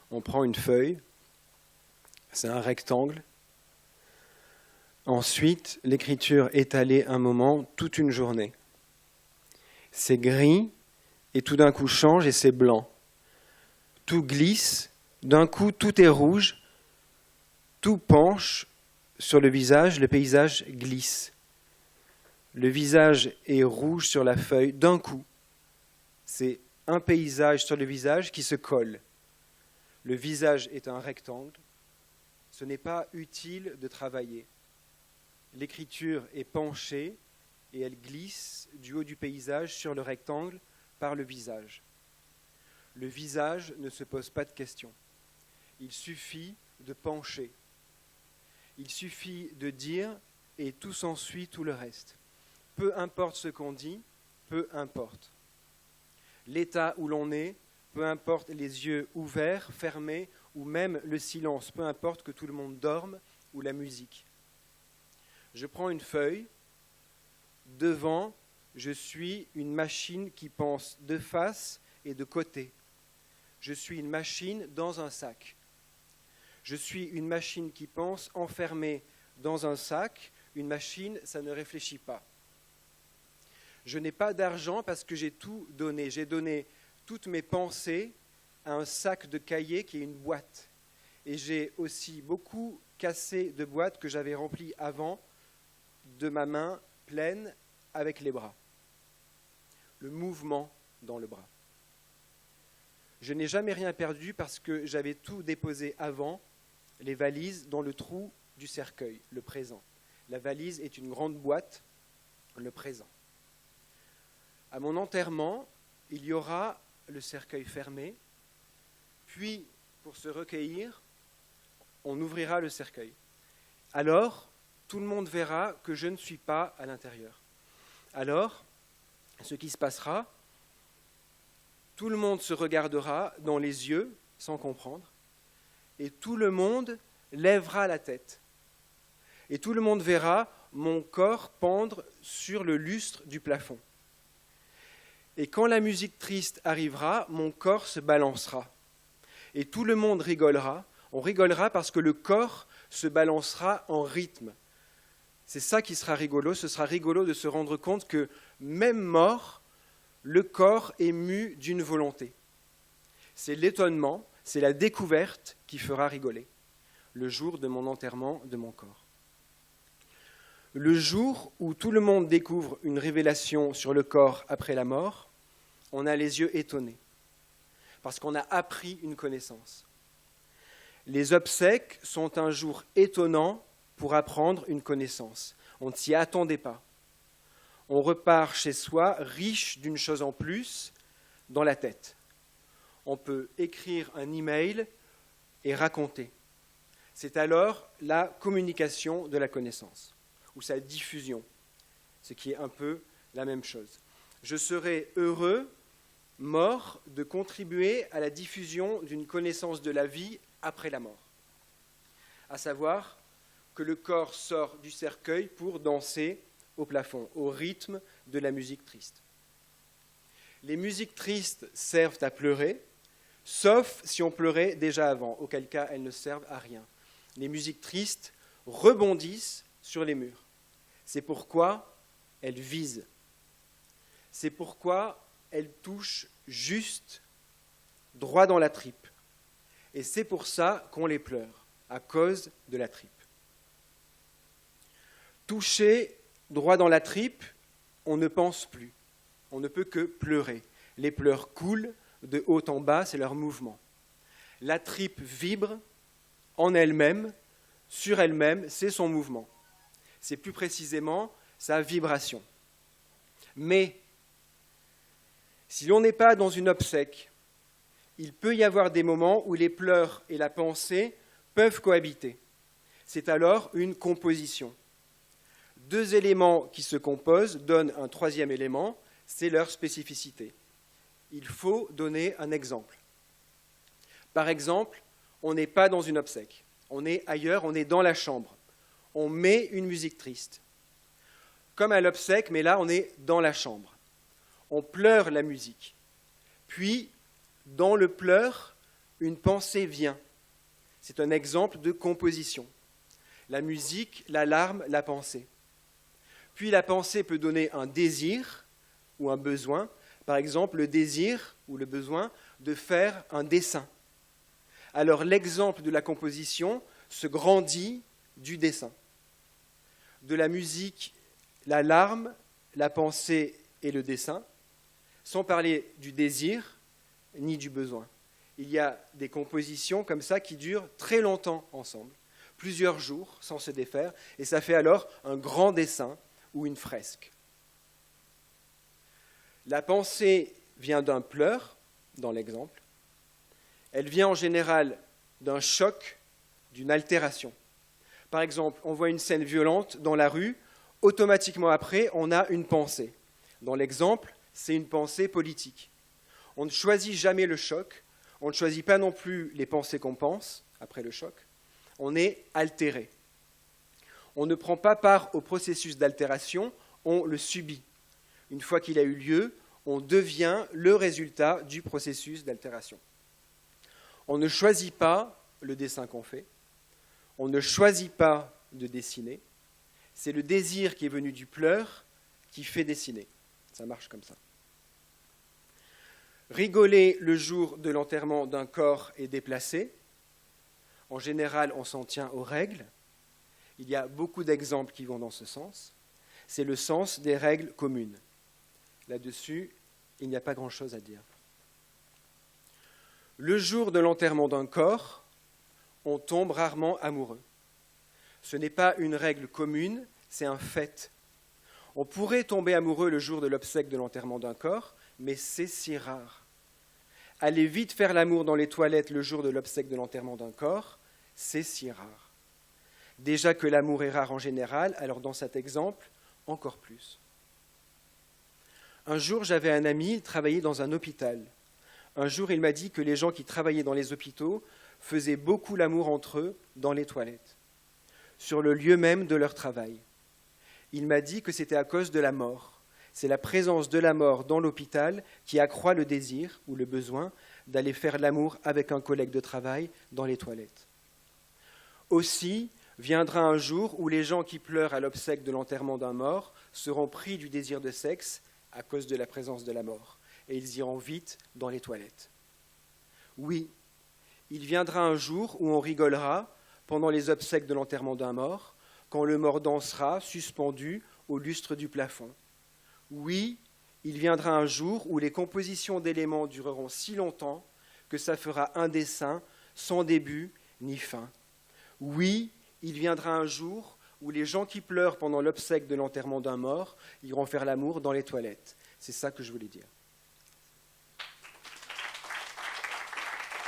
On prend une feuille, c'est un rectangle. Ensuite, l'écriture est étalée un moment, toute une journée. C'est gris et tout d'un coup change et c'est blanc. Tout glisse, d'un coup tout est rouge, tout penche sur le visage, le paysage glisse. Le visage est rouge sur la feuille, d'un coup. C'est un paysage sur le visage qui se colle. Le visage est un rectangle. Ce n'est pas utile de travailler. L'écriture est penchée et elle glisse du haut du paysage sur le rectangle par le visage. Le visage ne se pose pas de questions. Il suffit de pencher. Il suffit de dire et tout s'ensuit, tout le reste. Peu importe ce qu'on dit, peu importe. L'état où l'on est, peu importe les yeux ouverts, fermés, ou même le silence, peu importe que tout le monde dorme, ou la musique. Je prends une feuille, devant, je suis une machine qui pense de face et de côté. Je suis une machine dans un sac. Je suis une machine qui pense enfermée dans un sac. Une machine, ça ne réfléchit pas. Je n'ai pas d'argent parce que j'ai tout donné. J'ai donné toutes mes pensées à un sac de cahiers qui est une boîte. Et j'ai aussi beaucoup cassé de boîtes que j'avais remplies avant de ma main pleine avec les bras. Le mouvement dans le bras. Je n'ai jamais rien perdu parce que j'avais tout déposé avant, les valises, dans le trou du cercueil, le présent. La valise est une grande boîte, le présent. À mon enterrement, il y aura le cercueil fermé, puis, pour se recueillir, on ouvrira le cercueil. Alors, tout le monde verra que je ne suis pas à l'intérieur. Alors, ce qui se passera, tout le monde se regardera dans les yeux, sans comprendre, et tout le monde lèvera la tête. Et tout le monde verra mon corps pendre sur le lustre du plafond. Et quand la musique triste arrivera, mon corps se balancera. Et tout le monde rigolera. On rigolera parce que le corps se balancera en rythme. C'est ça qui sera rigolo. Ce sera rigolo de se rendre compte que, même mort, le corps est mu d'une volonté. C'est l'étonnement, c'est la découverte qui fera rigoler. Le jour de mon enterrement de mon corps. Le jour où tout le monde découvre une révélation sur le corps après la mort, on a les yeux étonnés, parce qu'on a appris une connaissance. Les obsèques sont un jour étonnant pour apprendre une connaissance. On ne s'y attendait pas. On repart chez soi riche d'une chose en plus dans la tête. On peut écrire un email et raconter. C'est alors la communication de la connaissance, ou sa diffusion, ce qui est un peu la même chose. Je serai heureux, mort, de contribuer à la diffusion d'une connaissance de la vie après la mort, à savoir que le corps sort du cercueil pour danser au plafond, au rythme de la musique triste. Les musiques tristes servent à pleurer, sauf si on pleurait déjà avant, auquel cas elles ne servent à rien. Les musiques tristes rebondissent sur les murs. C'est pourquoi elles visent. C'est pourquoi elles touchent juste, droit dans la tripe. Et c'est pour ça qu'on les pleure, à cause de la tripe. Toucher droit dans la tripe, on ne pense plus. On ne peut que pleurer. Les pleurs coulent de haut en bas, c'est leur mouvement. La tripe vibre en elle-même, sur elle-même, c'est son mouvement. C'est plus précisément sa vibration. Mais si l'on n'est pas dans une obsèque, il peut y avoir des moments où les pleurs et la pensée peuvent cohabiter. C'est alors une composition. Deux éléments qui se composent donnent un troisième élément, c'est leur spécificité. Il faut donner un exemple. Par exemple, on n'est pas dans une obsèque. On est ailleurs, on est dans la chambre. On met une musique triste. Comme à l'obsèque, mais là, on est dans la chambre. On pleure la musique. Puis, dans le pleur, une pensée vient. C'est un exemple de composition. La musique, l'alarme, la pensée. Puis la pensée peut donner un désir ou un besoin, par exemple le désir ou le besoin de faire un dessin. Alors l'exemple de la composition se grandit du dessin. De la musique, l'alarme, la pensée et le dessin, sans parler du désir ni du besoin. Il y a des compositions comme ça qui durent très longtemps ensemble, plusieurs jours sans se défaire, et ça fait alors un grand dessin ou une fresque. La pensée vient d'un pleur, dans l'exemple. Elle vient en général d'un choc, d'une altération. Par exemple, on voit une scène violente dans la rue, automatiquement après, on a une pensée. Dans l'exemple, c'est une pensée politique. On ne choisit jamais le choc, on ne choisit pas non plus les pensées qu'on pense après le choc. On est altéré. On ne prend pas part au processus d'altération, on le subit. Une fois qu'il a eu lieu, on devient le résultat du processus d'altération. On ne choisit pas le dessin qu'on fait, on ne choisit pas de dessiner, c'est le désir qui est venu du pleur qui fait dessiner. Ça marche comme ça. Rigoler le jour de l'enterrement d'un corps est déplacé. En général, on s'en tient aux règles. Il y a beaucoup d'exemples qui vont dans ce sens. C'est le sens des règles communes. Là-dessus, il n'y a pas grand-chose à dire. Le jour de l'enterrement d'un corps, on tombe rarement amoureux. Ce n'est pas une règle commune, c'est un fait. On pourrait tomber amoureux le jour de l'obsèque de l'enterrement d'un corps, mais c'est si rare. Aller vite faire l'amour dans les toilettes le jour de l'obsèque de l'enterrement d'un corps, c'est si rare. Déjà que l'amour est rare en général, alors dans cet exemple, encore plus. Un jour, j'avais un ami, il travaillait dans un hôpital. Un jour, il m'a dit que les gens qui travaillaient dans les hôpitaux faisaient beaucoup l'amour entre eux dans les toilettes, sur le lieu même de leur travail. Il m'a dit que c'était à cause de la mort. C'est la présence de la mort dans l'hôpital qui accroît le désir ou le besoin d'aller faire l'amour avec un collègue de travail dans les toilettes. Aussi, viendra un jour où les gens qui pleurent à l'obsèque de l'enterrement d'un mort seront pris du désir de sexe à cause de la présence de la mort, et ils iront vite dans les toilettes. Oui, il viendra un jour où on rigolera pendant les obsèques de l'enterrement d'un mort, quand le mort dansera suspendu au lustre du plafond. Oui, il viendra un jour où les compositions d'éléments dureront si longtemps que ça fera un dessin sans début ni fin. Oui, il viendra un jour où les gens qui pleurent pendant l'obsèque de l'enterrement d'un mort iront faire l'amour dans les toilettes. C'est ça que je voulais dire.